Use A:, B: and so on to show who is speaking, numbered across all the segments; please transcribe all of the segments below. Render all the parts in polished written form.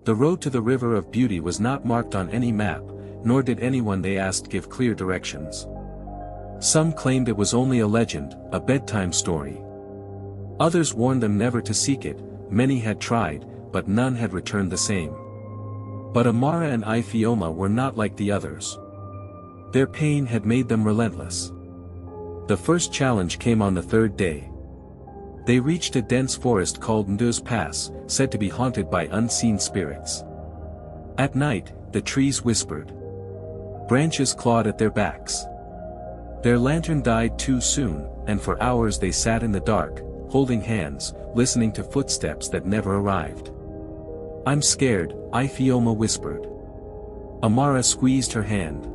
A: The road to the River of Beauty was not marked on any map, nor did anyone they asked give clear directions. Some claimed it was only a legend, a bedtime story. Others warned them never to seek it. Many had tried, but none had returned the same. But Amara and Ifeoma were not like the others. Their pain had made them relentless. The first challenge came on the third day. They reached a dense forest called Ndu's Pass, said to be haunted by unseen spirits. At night, the trees whispered. Branches clawed at their backs. Their lantern died too soon, and for hours they sat in the dark, holding hands, listening to footsteps that never arrived. I'm scared, Ifeoma whispered. Amara squeezed her hand.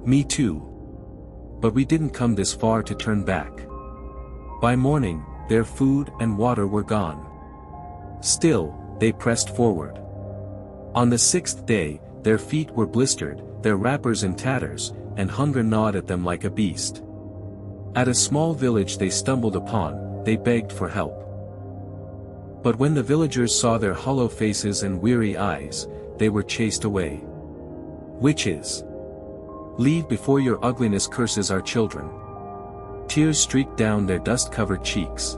A: Me too. But we didn't come this far to turn back. By morning, their food and water were gone. Still, they pressed forward. On the sixth day, their feet were blistered, their wrappers in tatters, and hunger gnawed at them like a beast. At a small village they stumbled upon, they begged for help. But when the villagers saw their hollow faces and weary eyes, they were chased away. Witches! Leave before your ugliness curses our children. Tears streaked down their dust-covered cheeks.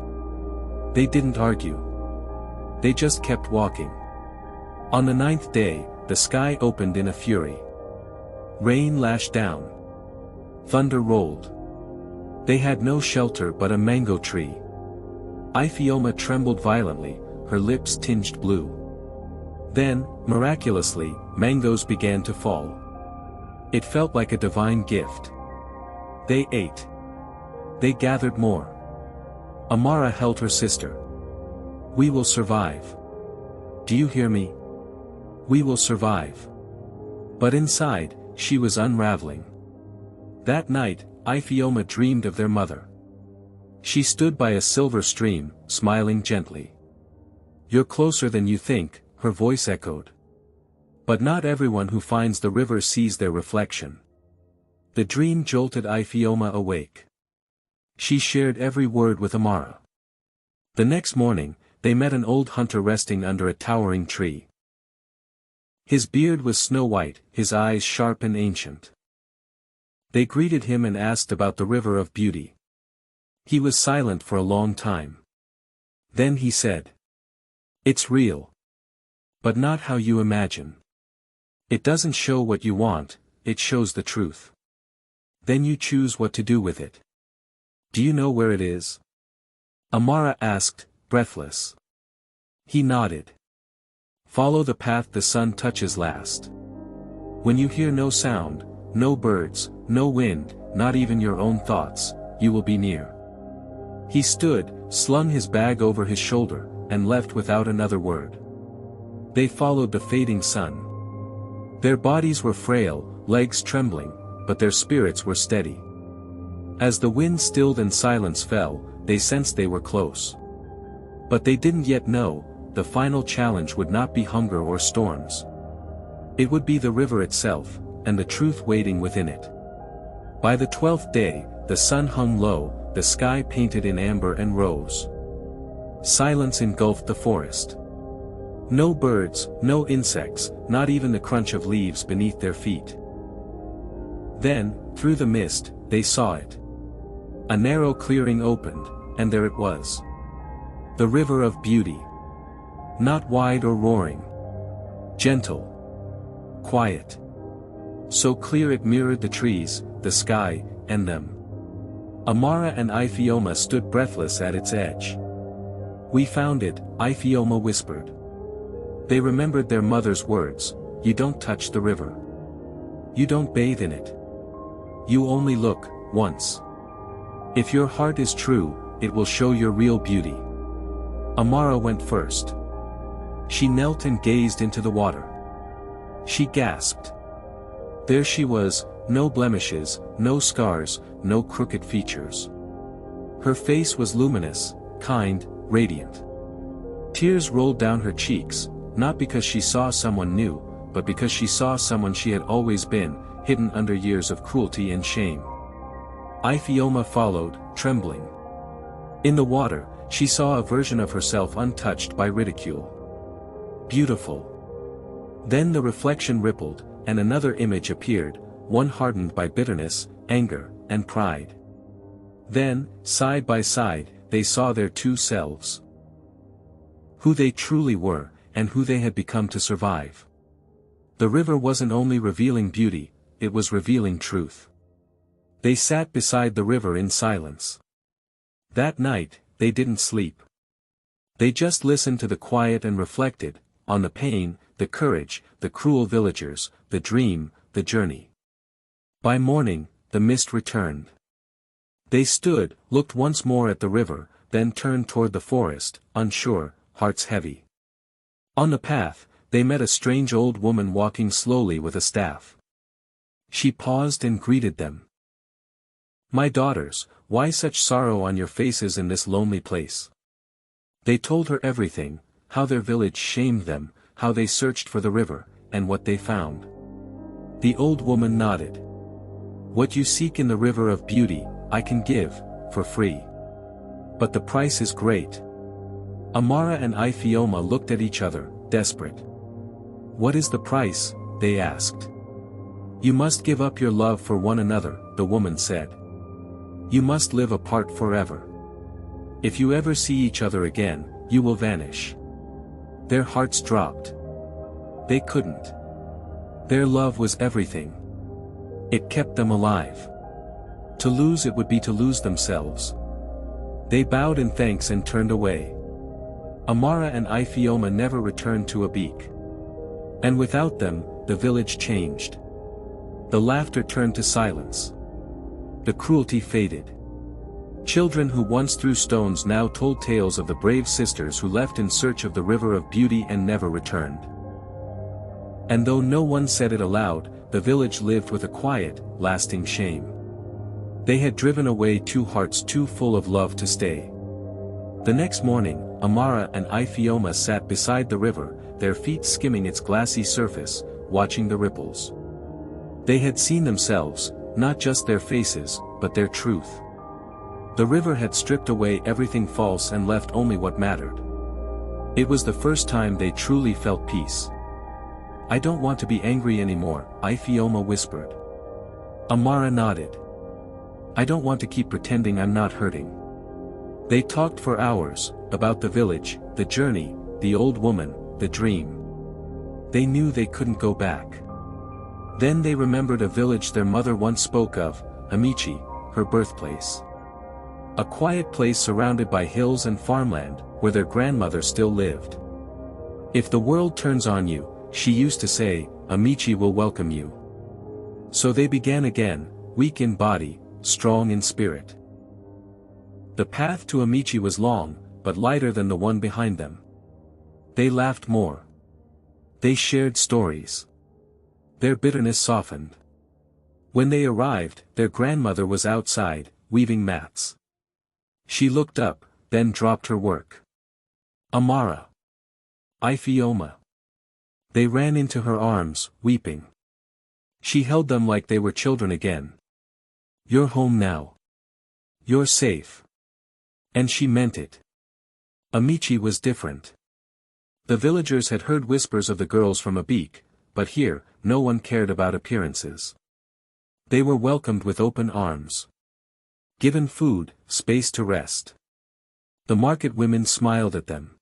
A: They didn't argue. They just kept walking. On the ninth day, the sky opened in a fury. Rain lashed down. Thunder rolled. They had no shelter but a mango tree. Ifeoma trembled violently, her lips tinged blue. Then, miraculously, mangoes began to fall. It felt like a divine gift. They ate. They gathered more. Amara held her sister. We will survive. Do you hear me? We will survive. But inside, she was unraveling. That night, Ifeoma dreamed of their mother. She stood by a silver stream, smiling gently. You're closer than you think, her voice echoed. But not everyone who finds the river sees their reflection. The dream jolted Ifeoma awake. She shared every word with Amara. The next morning, they met an old hunter resting under a towering tree. His beard was snow-white, his eyes sharp and ancient. They greeted him and asked about the River of Beauty. He was silent for a long time. Then he said, It's real. But not how you imagine. It doesn't show what you want, it shows the truth. Then you choose what to do with it. Do you know where it is? Amara asked, breathless. He nodded. Follow the path the sun touches last. When you hear no sound, no birds, no wind, not even your own thoughts, you will be near. He stood, slung his bag over his shoulder, and left without another word. They followed the fading sun. Their bodies were frail, legs trembling, but their spirits were steady. As the wind stilled and silence fell, they sensed they were close. But they didn't yet know, the final challenge would not be hunger or storms. It would be the river itself, and the truth waiting within it. By the 12th day, the sun hung low, the sky painted in amber and rose. Silence engulfed the forest. No birds, no insects, not even the crunch of leaves beneath their feet. Then, through the mist, they saw it. A narrow clearing opened, and there it was. The River of Beauty. Not wide or roaring. Gentle. Quiet. So clear it mirrored the trees, the sky, and them. Amara and Ifeoma stood breathless at its edge. We found it, Ifeoma whispered. They remembered their mother's words, you don't touch the river. You don't bathe in it. You only look, once. If your heart is true, it will show your real beauty. Amara went first. She knelt and gazed into the water. She gasped. There she was, no blemishes, no scars, no crooked features. Her face was luminous, kind, radiant. Tears rolled down her cheeks, not because she saw someone new, but because she saw someone she had always been, hidden under years of cruelty and shame. Ifeoma followed, trembling. In the water, she saw a version of herself untouched by ridicule. Beautiful. Then the reflection rippled, and another image appeared, one hardened by bitterness, anger, and pride. Then, side by side, they saw their two selves. Who they truly were, and who they had become to survive. The river wasn't only revealing beauty, it was revealing truth. They sat beside the river in silence. That night, they didn't sleep. They just listened to the quiet and reflected, on the pain, the courage, the cruel villagers, the dream, the journey. By morning, the mist returned. They stood, looked once more at the river, then turned toward the forest, unsure, hearts heavy. On the path, they met a strange old woman walking slowly with a staff. She paused and greeted them. "My daughters, why such sorrow on your faces in this lonely place?" They told her everything, how their village shamed them, how they searched for the river, and what they found. The old woman nodded. "What you seek in the river of beauty, I can give, for free. But the price is great." Amara and Iphioma looked at each other, desperate. "What is the price?" they asked. "You must give up your love for one another," the woman said. "You must live apart forever. If you ever see each other again, you will vanish." Their hearts dropped. They couldn't. Their love was everything. It kept them alive. To lose it would be to lose themselves. They bowed in thanks and turned away. Amara and Iphioma never returned to Abik. And without them, the village changed. The laughter turned to silence. The cruelty faded. Children who once threw stones now told tales of the brave sisters who left in search of the river of beauty and never returned. And though no one said it aloud, the village lived with a quiet, lasting shame. They had driven away two hearts too full of love to stay. The next morning, Amara and Iphioma sat beside the river, their feet skimming its glassy surface, watching the ripples. They had seen themselves, not just their faces, but their truth. The river had stripped away everything false and left only what mattered. It was the first time they truly felt peace. "I don't want to be angry anymore," Iphioma whispered. Amara nodded. "I don't want to keep pretending I'm not hurting." They talked for hours, about the village, the journey, the old woman, the dream. They knew they couldn't go back. Then they remembered a village their mother once spoke of, Amici, her birthplace. A quiet place surrounded by hills and farmland, where their grandmother still lived. "If the world turns on you," she used to say, "Amici will welcome you." So they began again, weak in body, strong in spirit. The path to Amici was long, but lighter than the one behind them. They laughed more. They shared stories. Their bitterness softened. When they arrived, their grandmother was outside, weaving mats. She looked up, then dropped her work. "Amara. Iphioma." They ran into her arms, weeping. She held them like they were children again. "You're home now. You're safe." And she meant it. Amici was different. The villagers had heard whispers of the girls from Abik, but here, no one cared about appearances. They were welcomed with open arms. Given food, space to rest. The market women smiled at them.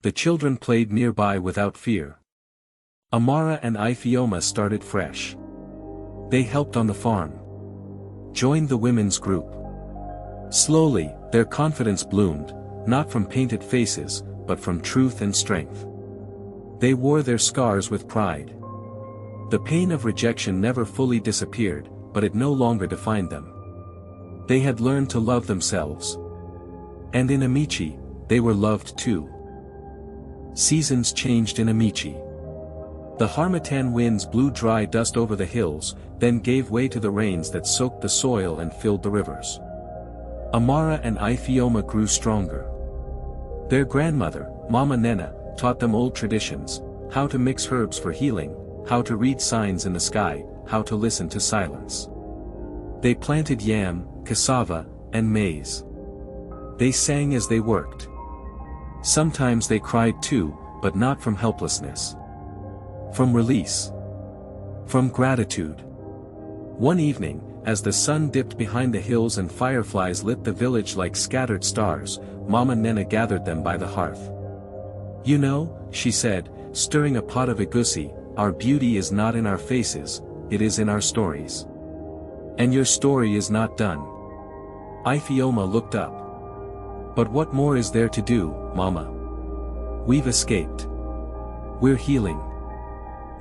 A: The children played nearby without fear. Amara and Iphioma started fresh. They helped on the farm. Joined the women's group. Slowly, their confidence bloomed, not from painted faces, but from truth and strength. They wore their scars with pride. The pain of rejection never fully disappeared, but it no longer defined them. They had learned to love themselves. And in Amici, they were loved too. Seasons changed in Amici. The harmattan winds blew dry dust over the hills, then gave way to the rains that soaked the soil and filled the rivers. Amara and Iphioma grew stronger. Their grandmother, Mama Nena, taught them old traditions, how to mix herbs for healing, how to read signs in the sky, how to listen to silence. They planted yam, cassava, and maize. They sang as they worked. Sometimes they cried too, but not from helplessness. From release. From gratitude. One evening, as the sun dipped behind the hills and fireflies lit the village like scattered stars, Mama Nena gathered them by the hearth. "You know," she said, stirring a pot of egusi, "our beauty is not in our faces, it is in our stories. And your story is not done." Ifeoma looked up. "But what more is there to do, Mama? We've escaped. We're healing."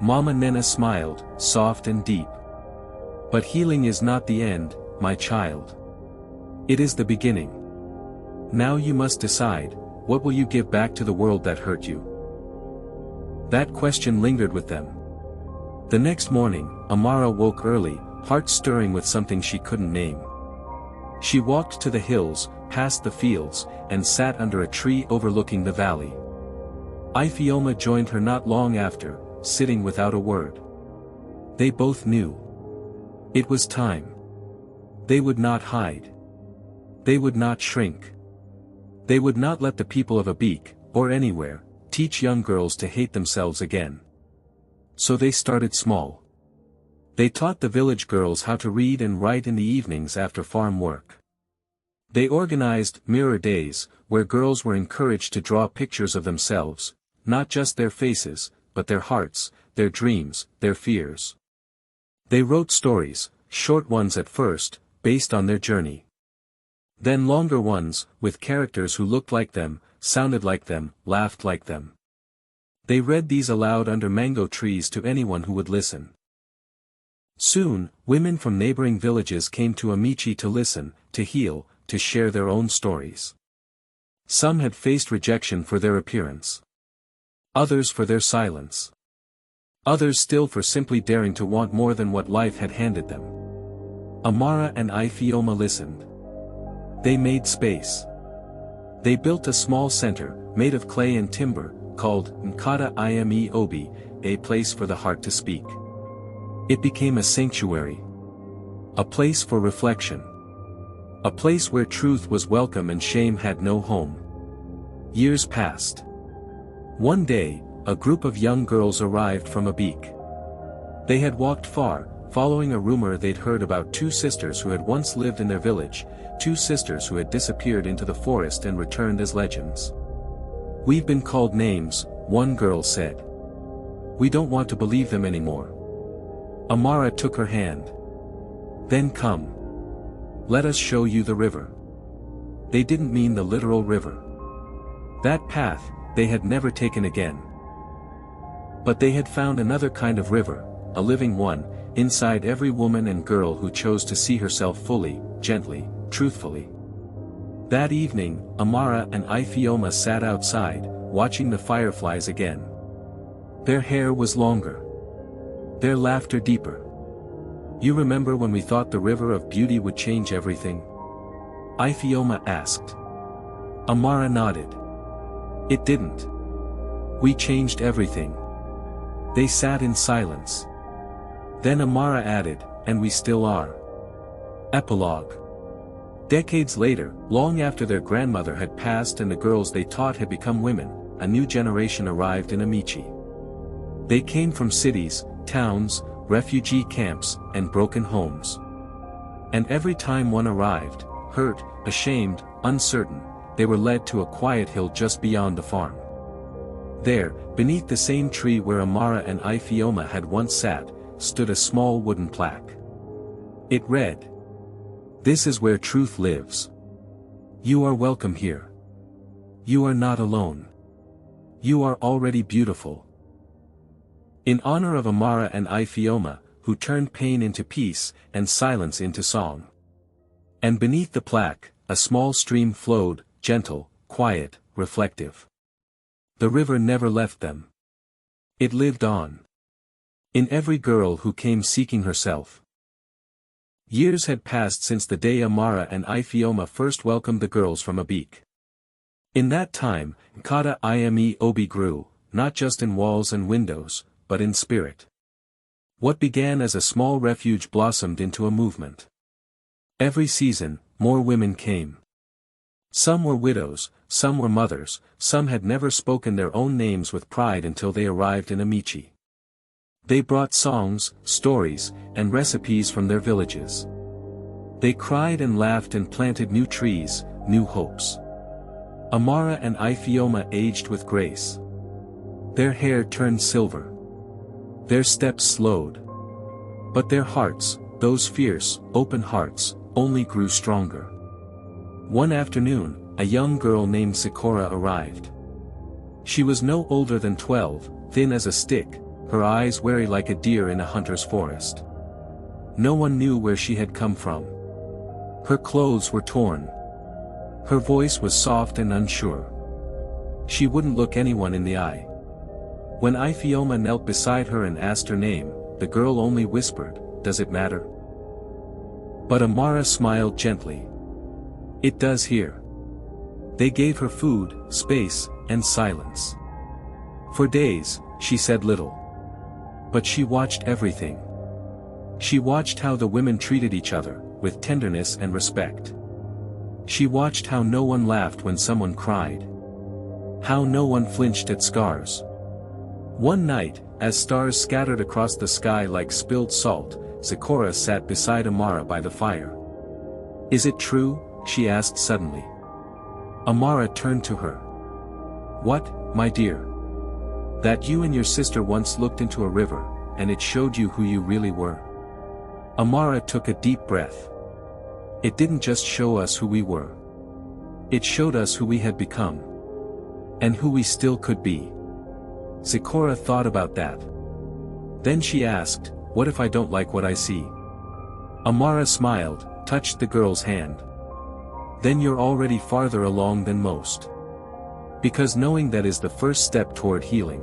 A: Mama Nena smiled, soft and deep. "But healing is not the end, my child. It is the beginning. Now you must decide, what will you give back to the world that hurt you?" That question lingered with them. The next morning, Amara woke early, heart stirring with something she couldn't name. She walked to the hills, past the fields, and sat under a tree overlooking the valley. Ifeoma joined her not long after, sitting without a word. They both knew. It was time. They would not hide. They would not shrink. They would not let the people of Abik, or anywhere, teach young girls to hate themselves again. So they started small. They taught the village girls how to read and write in the evenings after farm work. They organized mirror days, where girls were encouraged to draw pictures of themselves, not just their faces, but their hearts, their dreams, their fears. They wrote stories, short ones at first, based on their journey. Then longer ones, with characters who looked like them, sounded like them, laughed like them. They read these aloud under mango trees to anyone who would listen. Soon, women from neighboring villages came to Amici to listen, to heal, to share their own stories. Some had faced rejection for their appearance. Others for their silence. Others still for simply daring to want more than what life had handed them. Amara and Ifeoma listened. They made space. They built a small center, made of clay and timber, called Nkata Ime Obi, a place for the heart to speak. It became a sanctuary. A place for reflection. A place where truth was welcome and shame had no home. Years passed. One day, a group of young girls arrived from Abik. They had walked far, following a rumor they'd heard about two sisters who had once lived in their village, two sisters who had disappeared into the forest and returned as legends. "We've been called names," one girl said. "We don't want to believe them anymore." Amara took her hand. "Then come. Let us show you the river." They didn't mean the literal river. That path, they had never taken again. But they had found another kind of river, a living one, inside every woman and girl who chose to see herself fully, gently, truthfully. That evening, Amara and Ifeoma sat outside, watching the fireflies again. Their hair was longer. Their laughter deeper. "You remember when we thought the river of beauty would change everything?" Ifeoma asked. Amara nodded. "It didn't. We changed everything." They sat in silence. Then Amara added, "And we still are." Epilogue. Decades later, long after their grandmother had passed and the girls they taught had become women, a new generation arrived in Amici. They came from cities, towns, refugee camps, and broken homes. And every time one arrived, hurt, ashamed, uncertain, they were led to a quiet hill just beyond the farm. There, beneath the same tree where Amara and Ifeoma had once sat, stood a small wooden plaque. It read, "This is where truth lives. You are welcome here. You are not alone. You are already beautiful." In honor of Amara and Ifeoma, who turned pain into peace, and silence into song. And beneath the plaque, a small stream flowed, gentle, quiet, reflective. The river never left them. It lived on. In every girl who came seeking herself. Years had passed since the day Amara and Ifeoma first welcomed the girls from Abik. In that time, Nkata Ime Obi grew, not just in walls and windows, but in spirit. What began as a small refuge blossomed into a movement. Every season, more women came. Some were widows, some were mothers, some had never spoken their own names with pride until they arrived in Amici. They brought songs, stories, and recipes from their villages. They cried and laughed and planted new trees, new hopes. Amara and Iphioma aged with grace. Their hair turned silver. Their steps slowed. But their hearts, those fierce, open hearts, only grew stronger. One afternoon, a young girl named Zikora arrived. She was no older than 12, thin as a stick, her eyes wary like a deer in a hunter's forest. No one knew where she had come from. Her clothes were torn. Her voice was soft and unsure. She wouldn't look anyone in the eye. When Iphioma knelt beside her and asked her name, the girl only whispered, "Does it matter?" But Amara smiled gently. "It does here." They gave her food, space, and silence. For days, she said little. But she watched everything. She watched how the women treated each other, with tenderness and respect. She watched how no one laughed when someone cried. How no one flinched at scars. One night, as stars scattered across the sky like spilled salt, Zikora sat beside Amara by the fire. "Is it true?" she asked suddenly. Amara turned to her. "What, my dear?" "That you and your sister once looked into a river, and it showed you who you really were." Amara took a deep breath. "It didn't just show us who we were. It showed us who we had become. And who we still could be." Zikora thought about that. Then she asked, "What if I don't like what I see?" Amara smiled, touched the girl's hand. "Then you're already farther along than most. Because knowing that is the first step toward healing."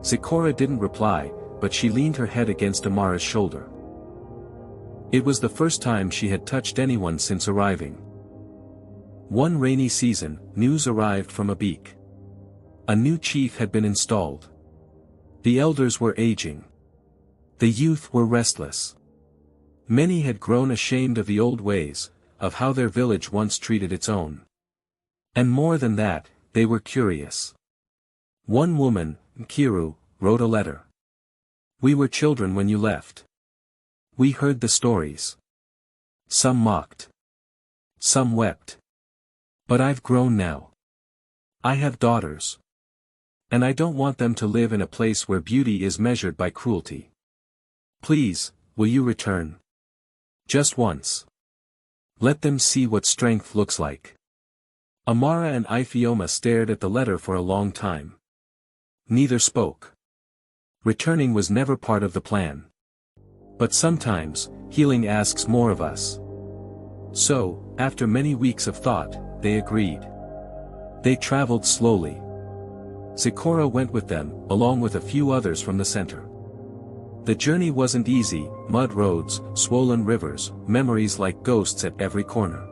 A: Zikora didn't reply, but she leaned her head against Amara's shoulder. It was the first time she had touched anyone since arriving. One rainy season, news arrived from Abik. A new chief had been installed. The elders were aging. The youth were restless. Many had grown ashamed of the old ways, of how their village once treated its own. And more than that, they were curious. One woman, Nkiru, wrote a letter. "We were children when you left. We heard the stories. Some mocked. Some wept. But I've grown now. I have daughters. And I don't want them to live in a place where beauty is measured by cruelty. Please, will you return? Just once. Let them see what strength looks like." Amara and Iphioma stared at the letter for a long time. Neither spoke. Returning was never part of the plan. But sometimes, healing asks more of us. So, after many weeks of thought, they agreed. They traveled slowly. Zikora went with them, along with a few others from the center. The journey wasn't easy, mud roads, swollen rivers, memories like ghosts at every corner.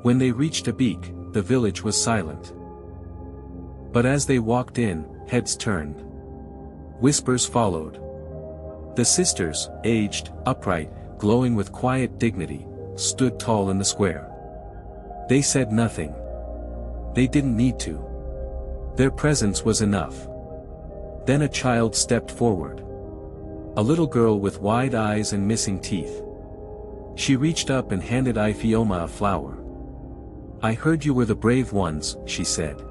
A: When they reached Abik, the village was silent. But as they walked in, heads turned. Whispers followed. The sisters, aged, upright, glowing with quiet dignity, stood tall in the square. They said nothing. They didn't need to. Their presence was enough. Then a child stepped forward. A little girl with wide eyes and missing teeth. She reached up and handed Iphioma a flower. "I heard you were the brave ones," she said.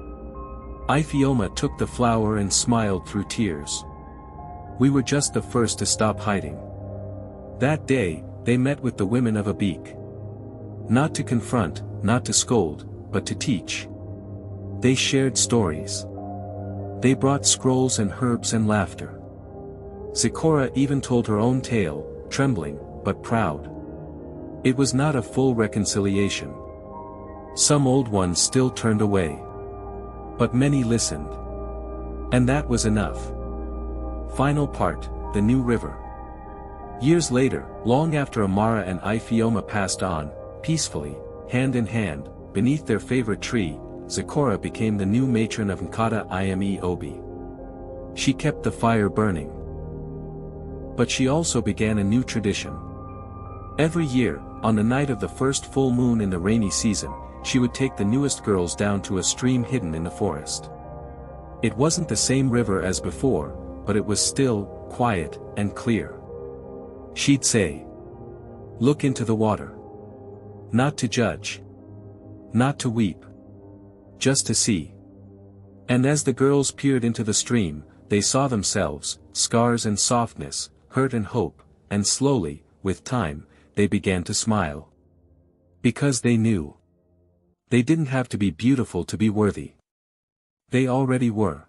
A: Iphioma took the flower and smiled through tears. "We were just the first to stop hiding." That day, they met with the women of Abik. Not to confront, not to scold, but to teach. They shared stories. They brought scrolls and herbs and laughter. Zikora even told her own tale, trembling, but proud. It was not a full reconciliation. Some old ones still turned away. But many listened. And that was enough. Final part, the new river. Years later, long after Amara and Iphioma passed on, peacefully, hand in hand, beneath their favorite tree, Zikora became the new matron of Nkata Ime Obi. She kept the fire burning. But she also began a new tradition. Every year, on the night of the first full moon in the rainy season, she would take the newest girls down to a stream hidden in the forest. It wasn't the same river as before, but it was still, quiet and clear. She'd say, "Look into the water. Not to judge. Not to weep. Just to see." And as the girls peered into the stream, they saw themselves, scars and softness, hurt and hope, and slowly, with time, they began to smile. Because they knew. They didn't have to be beautiful to be worthy. They already were.